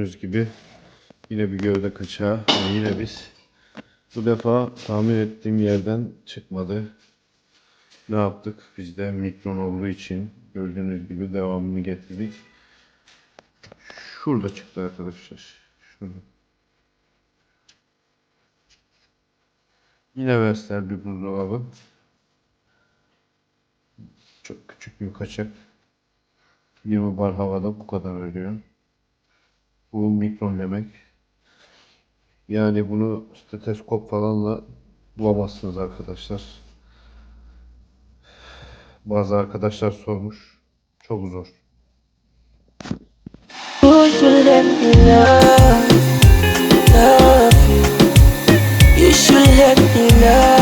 gördüğünüz gibi yine bir gövde kaçağı. Yani yine biz bu defa tamir ettiğim yerden çıkmadı. Ne yaptık? Biz de mikron olduğu için gördüğünüz gibi devamını getirdik. Şurada çıktı arkadaşlar. Şurada. Yine Vestel bir buzdolabı. Çok küçük bir kaçak. 20 bar havada bu kadar veriyor. Bu mikron demek. Yani bunu steteskop falanla bulamazsınız arkadaşlar. Bazı arkadaşlar sormuş. Çok zor. You should let me love you. You should let me love